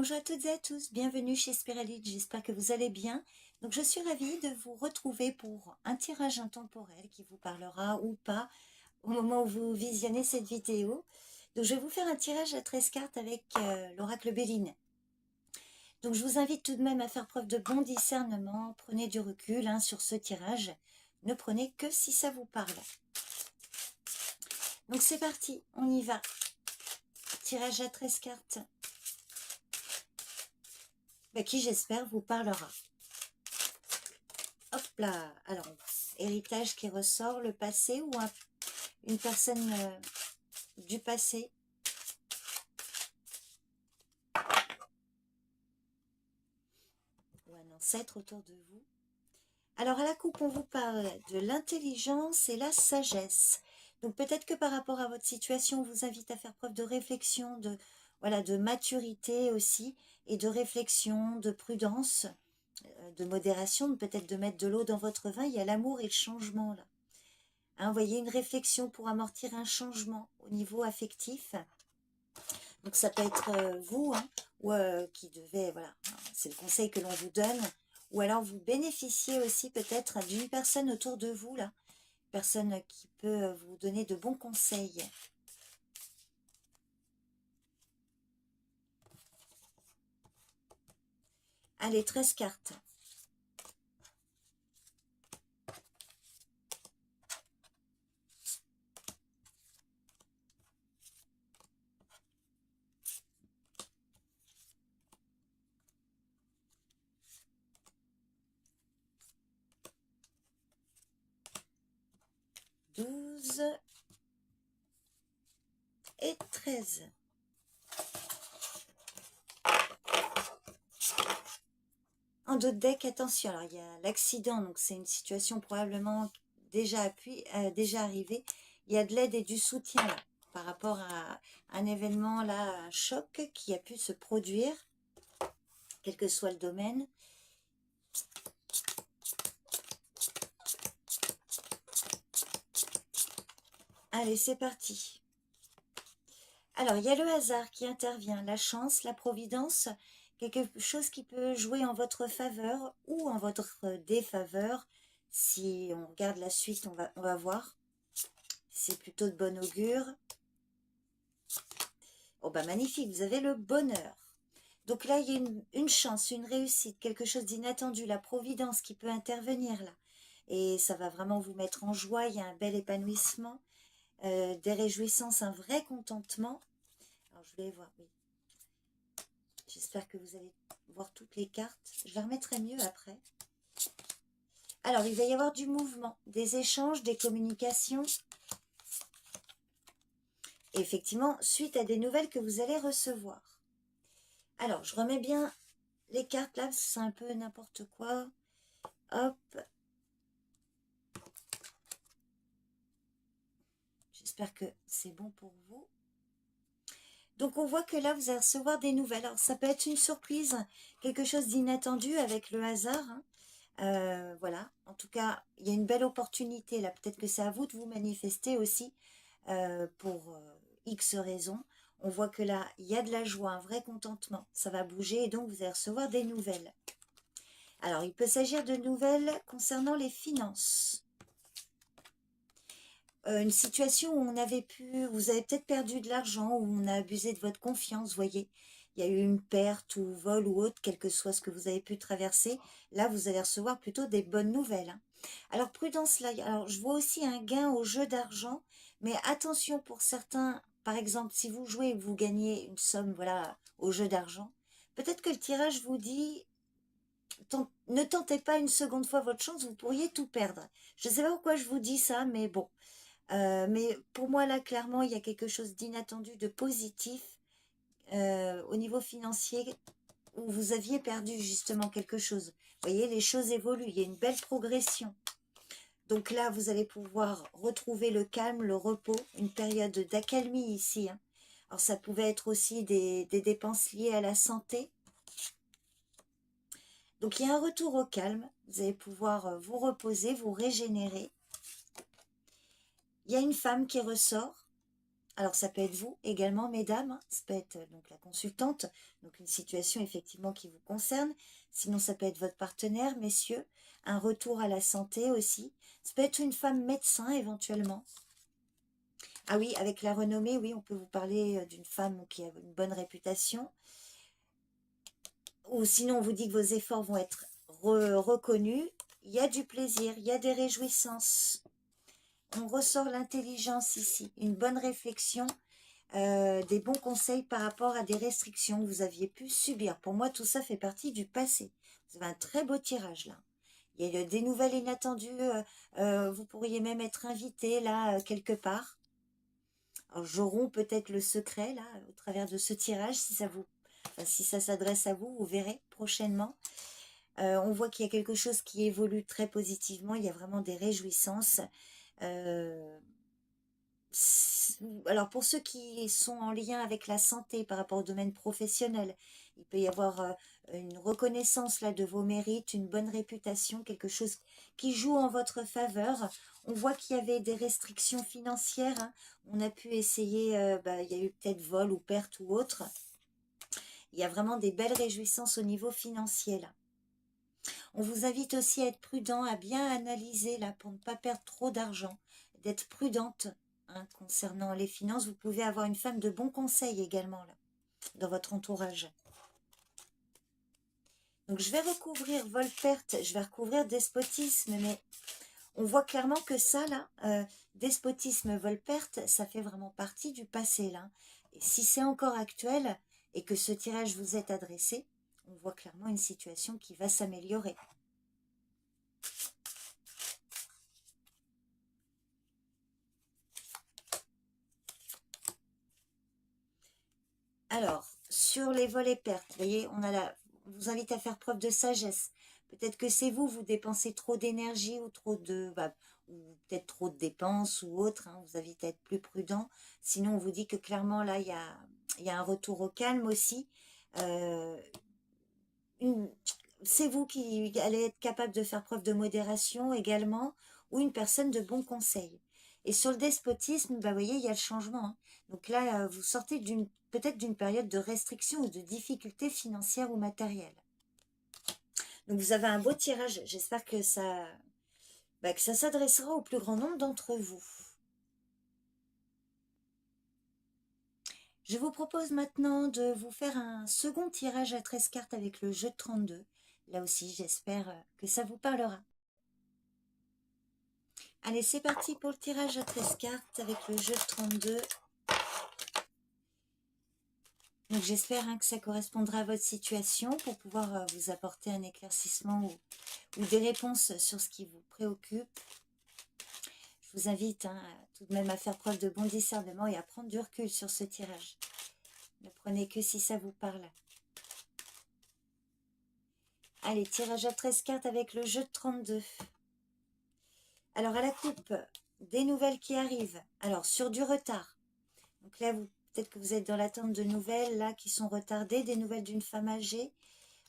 Bonjour à toutes et à tous, bienvenue chez Spiralite, j'espère que vous allez bien. Donc je suis ravie de vous retrouver pour un tirage intemporel qui vous parlera ou pas au moment où vous visionnez cette vidéo. Donc je vais vous faire un tirage à 13 cartes avec l'oracle Béline. Donc je vous invite tout de même à faire preuve de bon discernement, prenez du recul sur ce tirage, ne prenez que si ça vous parle. Donc c'est parti, on y va. Tirage à 13 cartes. Qui j'espère vous parlera. Hop là, alors héritage qui ressort, le passé ou une personne du passé. Ou un ancêtre autour de vous. Alors à la coupe, on vous parle de l'intelligence et la sagesse. Donc peut-être que par rapport à votre situation, on vous invite à faire preuve de réflexion, de maturité aussi, et de réflexion, de prudence, de modération, peut-être de mettre de l'eau dans votre vin. Il y a l'amour et le changement là. Vous voyez, une réflexion pour amortir un changement au niveau affectif. Donc ça peut être vous, ou qui devez, voilà, c'est le conseil que l'on vous donne. Ou alors vous bénéficiez aussi peut-être d'une personne autour de vous, là. Personne qui peut vous donner de bons conseils. Allez, 13 cartes. Douze et 13. En dos de deck, attention, alors il y a l'accident, donc c'est une situation probablement déjà arrivée. Il y a de l'aide et du soutien là, par rapport à un événement, là, un choc qui a pu se produire, quel que soit le domaine. Allez, c'est parti. Alors, il y a le hasard qui intervient, la chance, la providence, quelque chose qui peut jouer en votre faveur ou en votre défaveur. Si on regarde la suite, on va voir. C'est plutôt de bon augure. Oh bah magnifique, vous avez le bonheur. Donc là, il y a une chance, une réussite, quelque chose d'inattendu, la providence qui peut intervenir là. Et ça va vraiment vous mettre en joie, il y a un bel épanouissement, des réjouissances, un vrai contentement. Alors je vais voir, oui. J'espère que vous allez voir toutes les cartes. Je les remettrai mieux après. Alors, il va y avoir du mouvement, des échanges, des communications. Et effectivement, suite à des nouvelles que vous allez recevoir. Alors, je remets bien les cartes là, parce que c'est un peu n'importe quoi. Hop. J'espère que c'est bon pour vous. Donc, on voit que là, vous allez recevoir des nouvelles. Alors, ça peut être une surprise, quelque chose d'inattendu avec le hasard. Voilà. En tout cas, il y a une belle opportunité là. Peut-être que c'est à vous de vous manifester aussi pour X raisons. On voit que là, il y a de la joie, un vrai contentement. Ça va bouger et donc vous allez recevoir des nouvelles. Alors, il peut s'agir de nouvelles concernant les finances. Une situation où vous avez peut-être perdu de l'argent, où on a abusé de votre confiance, vous voyez. Il y a eu une perte ou vol ou autre, quel que soit ce que vous avez pu traverser. Là, vous allez recevoir plutôt des bonnes nouvelles. Alors, prudence là. Alors, je vois aussi un gain au jeu d'argent. Mais attention pour certains, par exemple, si vous jouez et vous gagnez une somme, voilà, au jeu d'argent, peut-être que le tirage vous dit, ne tentez pas une seconde fois votre chance, vous pourriez tout perdre. Je ne sais pas pourquoi je vous dis ça, mais bon. Mais pour moi, là, clairement, il y a quelque chose d'inattendu, de positif au niveau financier où vous aviez perdu justement quelque chose. Vous voyez, les choses évoluent, il y a une belle progression. Donc là, vous allez pouvoir retrouver le calme, le repos, une période d'accalmie ici. Alors ça pouvait être aussi des dépenses liées à la santé. Donc il y a un retour au calme, vous allez pouvoir vous reposer, vous régénérer. Il y a une femme qui ressort. Alors, ça peut être vous également, mesdames, hein. Ça peut être donc la consultante, donc une situation effectivement qui vous concerne. Sinon, ça peut être votre partenaire, messieurs. Un retour à la santé aussi. Ça peut être une femme médecin éventuellement. Ah oui, avec la renommée, oui, on peut vous parler d'une femme qui a une bonne réputation. Ou sinon, on vous dit que vos efforts vont être reconnus. Il y a du plaisir, il y a des réjouissances. On ressort l'intelligence ici, une bonne réflexion, des bons conseils par rapport à des restrictions que vous aviez pu subir. Pour moi, tout ça fait partie du passé. Vous avez un très beau tirage là. Il y a des nouvelles inattendues. Vous pourriez même être invité là, quelque part. Alors, j'aurai peut-être le secret là, au travers de ce tirage, si ça vous, enfin, si ça s'adresse à vous, vous verrez prochainement. On voit qu'il y a quelque chose qui évolue très positivement. Il y a vraiment des réjouissances. Euh, alors pour ceux qui sont en lien avec la santé par rapport au domaine professionnel, il peut y avoir une reconnaissance là de vos mérites, une bonne réputation, quelque chose qui joue en votre faveur. On voit qu'il y avait des restrictions financières, hein. On a pu essayer, il y a eu peut-être vol ou perte ou autre. Il y a vraiment des belles réjouissances au niveau financier là. On vous invite aussi à être prudent, à bien analyser là pour ne pas perdre trop d'argent, d'être prudente, hein, concernant les finances. Vous pouvez avoir une femme de bons conseils également là, dans votre entourage. Donc je vais recouvrir vol-perte, je vais recouvrir despotisme, mais on voit clairement que ça là, despotisme, vol-perte, ça fait vraiment partie du passé là. Et si c'est encore actuel et que ce tirage vous est adressé, on voit clairement une situation qui va s'améliorer. Alors, sur les vols et pertes, vous voyez, on vous invite à faire preuve de sagesse. Peut-être que c'est vous, vous dépensez trop d'énergie ou ou peut-être trop de dépenses ou autre, hein, on vous invite à être plus prudent. Sinon, on vous dit que clairement, là, il y a un retour au calme aussi. Euh, c'est vous qui allez être capable de faire preuve de modération également, ou une personne de bon conseil. Et sur le despotisme, vous voyez, il y a le changement, hein. Donc là, vous sortez peut-être d'une période de restriction ou de difficultés financières ou matérielles. Donc vous avez un beau tirage. J'espère que ça s'adressera au plus grand nombre d'entre vous. Je vous propose maintenant de vous faire un second tirage à 13 cartes avec le jeu de 32. Là aussi, j'espère que ça vous parlera. Allez, c'est parti pour le tirage à 13 cartes avec le jeu de 32. Donc j'espère, hein, que ça correspondra à votre situation pour pouvoir vous apporter un éclaircissement ou des réponses sur ce qui vous préoccupe. Je vous invite, hein, tout de même à faire preuve de bon discernement et à prendre du recul sur ce tirage. Ne prenez que si ça vous parle. Allez, tirage à 13 cartes avec le jeu de 32. Alors à la coupe, des nouvelles qui arrivent. Alors sur du retard. Donc là, peut-être que vous êtes dans l'attente de nouvelles là qui sont retardées, des nouvelles d'une femme âgée,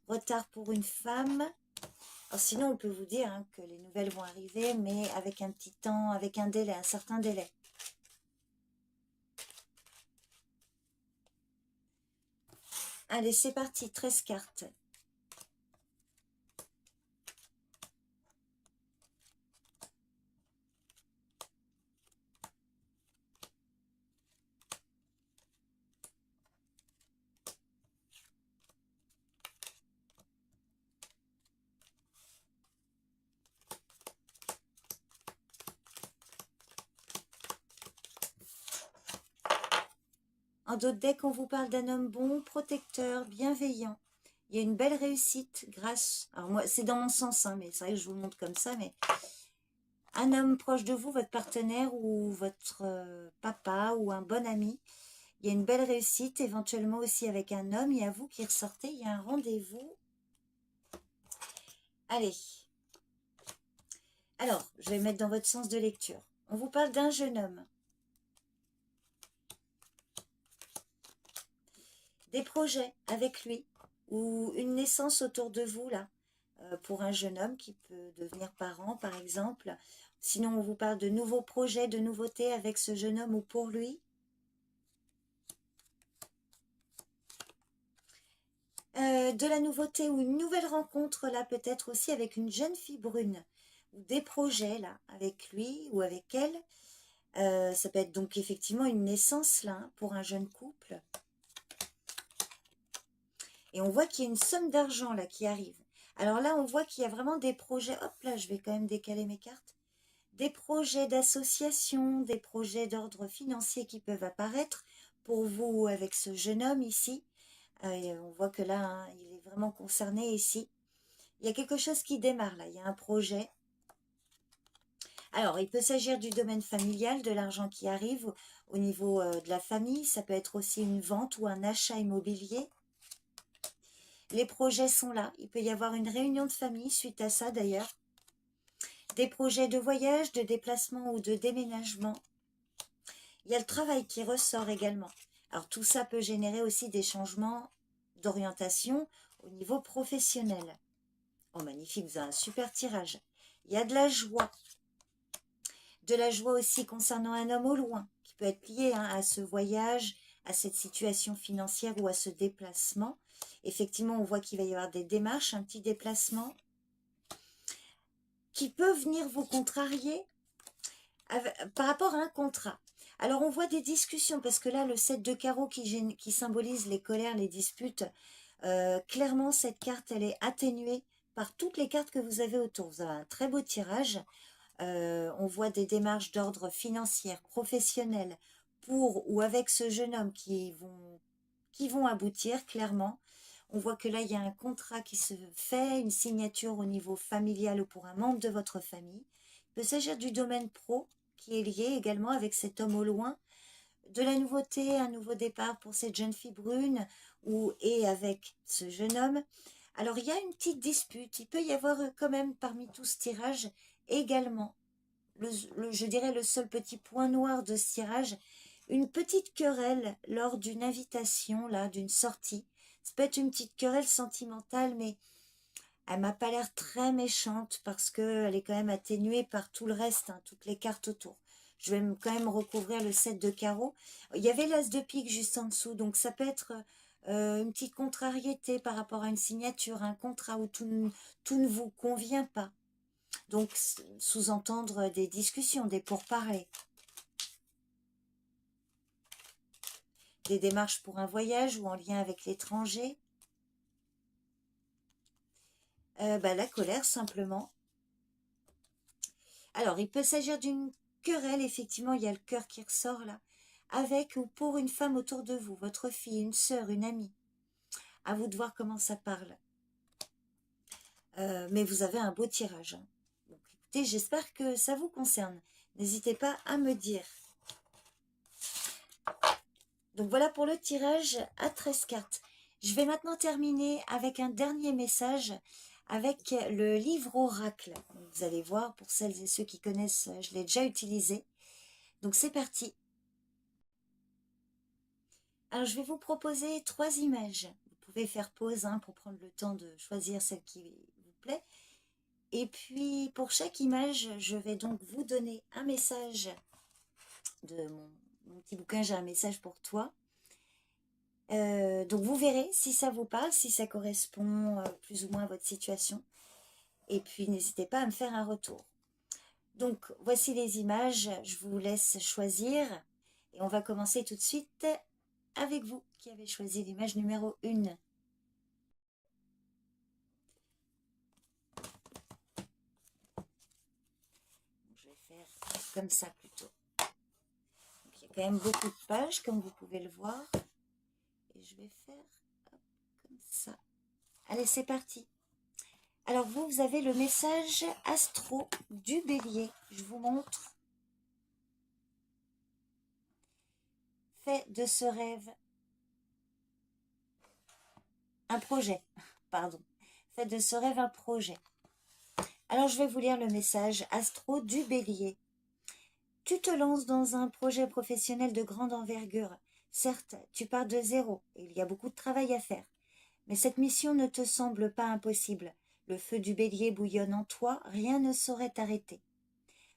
retard pour une femme. Alors sinon, on peut vous dire, hein, que les nouvelles vont arriver, mais avec un petit temps, avec un délai, un certain délai. Allez, c'est parti, 13 cartes. En d'autres decks, on vous parle d'un homme bon, protecteur, bienveillant. Il y a une belle réussite grâce... Alors moi, c'est dans mon sens, hein, mais c'est vrai que je vous le montre comme ça, mais... Un homme proche de vous, votre partenaire ou votre papa ou un bon ami. Il y a une belle réussite, éventuellement aussi avec un homme. Il y a vous qui ressortez, il y a un rendez-vous. Allez. Alors, je vais mettre dans votre sens de lecture. On vous parle d'un jeune homme. Des projets avec lui ou une naissance autour de vous, là, pour un jeune homme qui peut devenir parent, par exemple. Sinon, on vous parle de nouveaux projets, de nouveautés avec ce jeune homme ou pour lui. De la nouveauté ou une nouvelle rencontre là peut-être aussi avec une jeune fille brune ou des projets là avec lui ou avec elle. Ça peut être donc effectivement une naissance là hein, pour un jeune couple. Et on voit qu'il y a une somme d'argent là qui arrive. Alors là on voit qu'il y a vraiment des projets. Hop là je vais quand même décaler mes cartes. Des projets d'association, des projets d'ordre financier qui peuvent apparaître pour vous avec ce jeune homme ici. On voit que là, hein, il est vraiment concerné ici. Il y a quelque chose qui démarre là, il y a un projet. Alors, il peut s'agir du domaine familial, de l'argent qui arrive au niveau de la famille. Ça peut être aussi une vente ou un achat immobilier. Les projets sont là. Il peut y avoir une réunion de famille suite à ça d'ailleurs. Des projets de voyage, de déplacement ou de déménagement. Il y a le travail qui ressort également. Alors, tout ça peut générer aussi des changements d'orientation au niveau professionnel. Oh, magnifique, vous avez un super tirage. Il y a de la joie. De la joie aussi concernant un homme au loin, qui peut être lié hein, à ce voyage, à cette situation financière ou à ce déplacement. Effectivement, on voit qu'il va y avoir des démarches, un petit déplacement, qui peut venir vous contrarier par rapport à un contrat. Alors, on voit des discussions, parce que là, le 7 de carreau qui symbolise les colères, les disputes, clairement, cette carte, elle est atténuée par toutes les cartes que vous avez autour. Vous avez un très beau tirage. On voit des démarches d'ordre financier, professionnel, pour ou avec ce jeune homme qui vont aboutir, clairement. On voit que là, il y a un contrat qui se fait, une signature au niveau familial ou pour un membre de votre famille. Il peut s'agir du domaine pro, qui est lié également avec cet homme au loin, de la nouveauté, un nouveau départ pour cette jeune fille brune et avec ce jeune homme. Alors, il y a une petite dispute. Il peut y avoir quand même, parmi tout ce tirage, également, je dirais le seul petit point noir de ce tirage, une petite querelle lors d'une invitation, là, d'une sortie. Ça peut être une petite querelle sentimentale, mais elle m'a pas l'air très méchante parce qu'elle est quand même atténuée par tout le reste, hein, toutes les cartes autour. Je vais quand même recouvrir le 7 de carreau. Il y avait l'as de pique juste en dessous, donc ça peut être une petite contrariété par rapport à une signature, un contrat où tout ne vous convient pas. Donc, sous-entendre des discussions, des pourparlers. Des démarches pour un voyage ou en lien avec l'étranger. La colère, simplement. Alors, il peut s'agir d'une querelle, effectivement, il y a le cœur qui ressort là, avec ou pour une femme autour de vous, votre fille, une sœur, une amie. À vous de voir comment ça parle. Mais vous avez un beau tirage. Hein. Donc, écoutez, j'espère que ça vous concerne. N'hésitez pas à me dire. Donc voilà pour le tirage à 13 cartes. Je vais maintenant terminer avec un dernier message avec le livre Oracle. Vous allez voir, pour celles et ceux qui connaissent, je l'ai déjà utilisé. Donc c'est parti. Alors je vais vous proposer 3 images. Vous pouvez faire pause hein, pour prendre le temps de choisir celle qui vous plaît. Et puis pour chaque image, je vais donc vous donner un message de mon petit bouquin « J'ai un message pour toi ». Donc vous verrez si ça vous parle, si ça correspond plus ou moins à votre situation. Et puis n'hésitez pas à me faire un retour. Donc voici les images, je vous laisse choisir. Et on va commencer tout de suite avec vous qui avez choisi l'image numéro 1. Je vais faire comme ça plutôt. Donc, il y a quand même beaucoup de pages comme vous pouvez le voir. Et je vais faire hop, comme ça. Allez, c'est parti. Alors vous avez le message astro du bélier. Je vous montre. Fais de ce rêve un projet. Pardon. Fais de ce rêve un projet. Alors je vais vous lire le message astro du bélier. Tu te lances dans un projet professionnel de grande envergure. Certes, tu pars de zéro et il y a beaucoup de travail à faire. Mais cette mission ne te semble pas impossible. Le feu du bélier bouillonne en toi, rien ne saurait t'arrêter.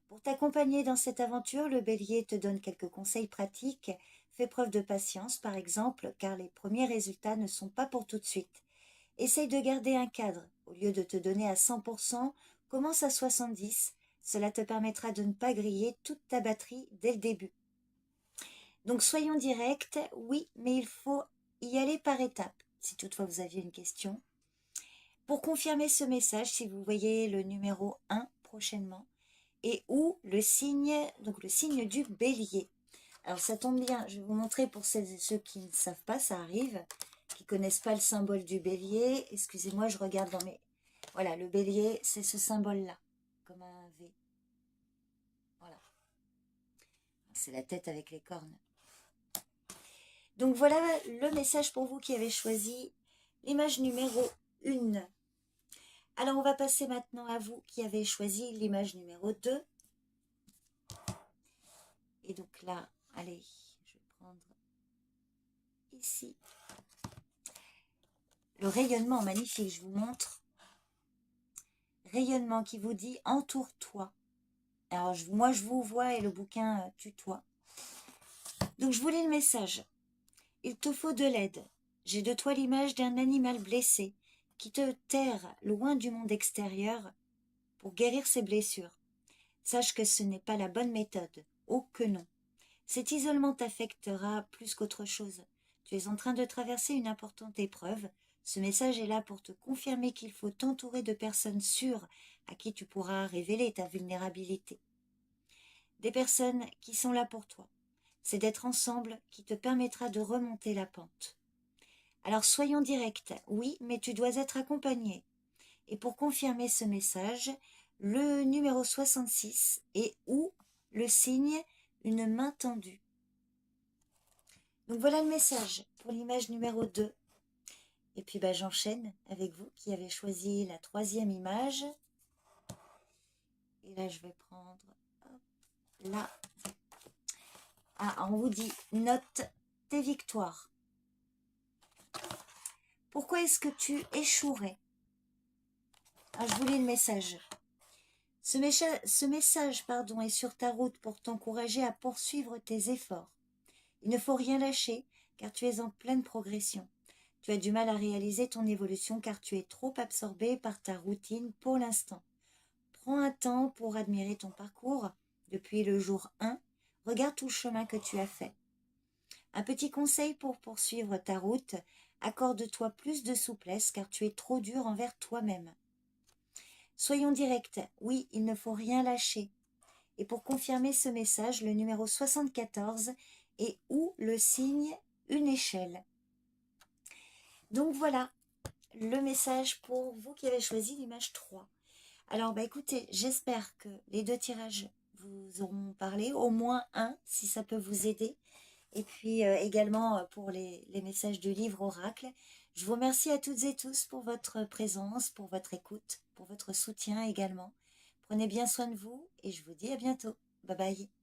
Pour t'accompagner dans cette aventure, le bélier te donne quelques conseils pratiques. Fais preuve de patience, par exemple, car les premiers résultats ne sont pas pour tout de suite. Essaye de garder un cadre. Au lieu de te donner à 100%, commence à 70. Cela te permettra de ne pas griller toute ta batterie dès le début. Donc soyons directs, oui, mais il faut y aller par étapes, si toutefois vous aviez une question. Pour confirmer ce message, si vous voyez le numéro 1 prochainement, et ou le signe, donc le signe du bélier. Alors ça tombe bien, je vais vous montrer pour celles et ceux qui ne savent pas, ça arrive, qui ne connaissent pas le symbole du bélier. Excusez-moi, je regarde dans mes... Voilà, le bélier, c'est ce symbole-là, comme un V. Voilà. C'est la tête avec les cornes. Donc voilà le message pour vous qui avez choisi l'image numéro 1. Alors on va passer maintenant à vous qui avez choisi l'image numéro 2. Et donc là, allez, je vais prendre ici. Le rayonnement magnifique, je vous montre. Rayonnement qui vous dit entoure-toi. Alors moi je vous vois et le bouquin tutoie. Donc je vous lis le message. Il te faut de l'aide. J'ai de toi l'image d'un animal blessé qui te terre loin du monde extérieur pour guérir ses blessures. Sache que ce n'est pas la bonne méthode. Oh que non. Cet isolement t'affectera plus qu'autre chose. Tu es en train de traverser une importante épreuve. Ce message est là pour te confirmer qu'il faut t'entourer de personnes sûres à qui tu pourras révéler ta vulnérabilité. Des personnes qui sont là pour toi. C'est d'être ensemble qui te permettra de remonter la pente. Alors soyons directs, oui, mais tu dois être accompagné. Et pour confirmer ce message, le numéro 66 et ou le signe une main tendue. Donc voilà le message pour l'image numéro 2. Et puis j'enchaîne avec vous qui avez choisi la 3e image. Et là je vais prendre, hop, là. Ah, on vous dit, note tes victoires. Pourquoi est-ce que tu échouerais? Ah, je vous lis le message. Ce message est sur ta route pour t'encourager à poursuivre tes efforts. Il ne faut rien lâcher car tu es en pleine progression. Tu as du mal à réaliser ton évolution car tu es trop absorbé par ta routine pour l'instant. Prends un temps pour admirer ton parcours depuis le jour 1. Regarde tout le chemin que tu as fait. Un petit conseil pour poursuivre ta route, accorde-toi plus de souplesse car tu es trop dur envers toi-même. Soyons directs, oui, il ne faut rien lâcher. Et pour confirmer ce message, le numéro 74 et ou le signe une échelle. Donc voilà le message pour vous qui avez choisi l'image 3. Alors écoutez, j'espère que les 2 tirages vous auront parlé, au moins un si ça peut vous aider. Et puis également pour les messages du livre Oracle. Je vous remercie à toutes et tous pour votre présence, pour votre écoute, pour votre soutien également. Prenez bien soin de vous et je vous dis à bientôt. Bye bye.